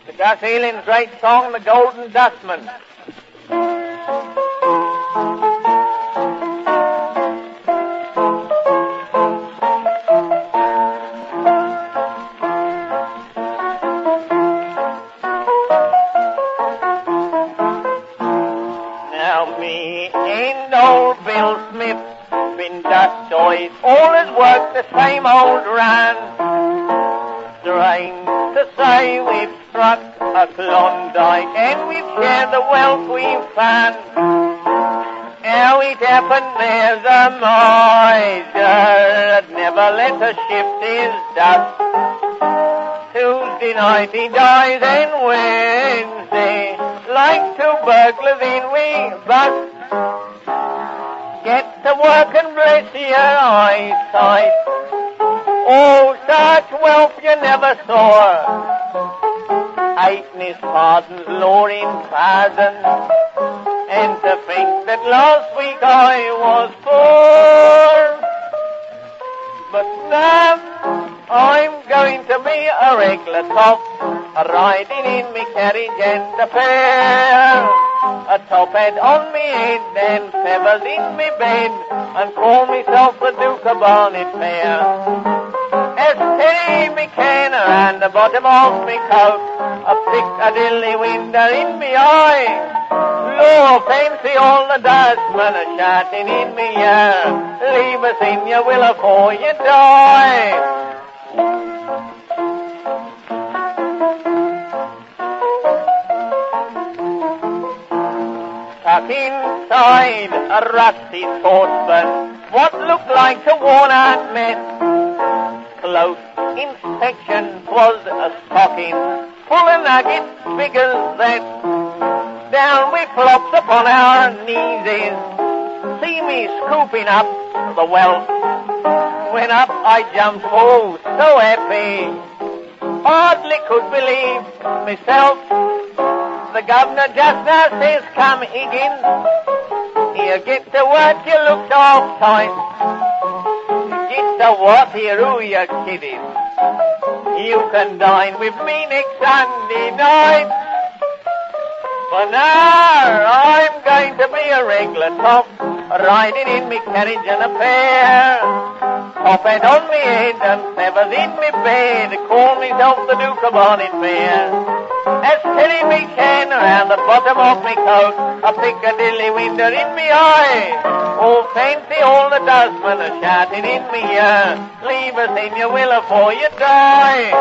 The Gus Ealing's great song, The Golden Dustman. Now me and old Bill Smith been Dutch boys, all his work the same old run. Strange to say we've struck a Klondike and we've shared the wealth we've found. How it happened there's a miser that never let us shift his dust. Tuesday night he dies and Wednesday, like two burglars in we bust. Get to work and bless your eyesight. Oh, such wealth you never saw. Ate his pardon's Lord in pardon. And to think that last week I was poor. But now I'm going to be a regular top, riding in me carriage and a pair. A top hat on me head and feathers in me bed, and call myself the Duke of Barnet Fair. As Terry me can around the bottom of me coat, a Piccadilly window in me eye. Lord, fancy all the dustmen are shouting in me ear, leave us in your will afore you die. Tuck inside a rusty saucepan, what looked like a worn-out mess. Close inspection was a stocking full of nuggets big as that. Down we flopped upon our knees, see me scooping up the wealth. When up I jumped, oh, so happy, hardly could believe myself. The governor just now says, come Higgins, you get to work, you look all tight. Get to work here, who you kidding? You can dine with me next Sunday night. For now, I'm going to be a regular top, riding in me carriage and a pair. Top hat on me head and feathers in me bed, call myself the Duke of Barnet Fair. As Terry me can around the bottom of me coat, a Piccadilly window in me eye. Oh, fancy all the dustmen are shouting in me ear, leave us in your will afore you die.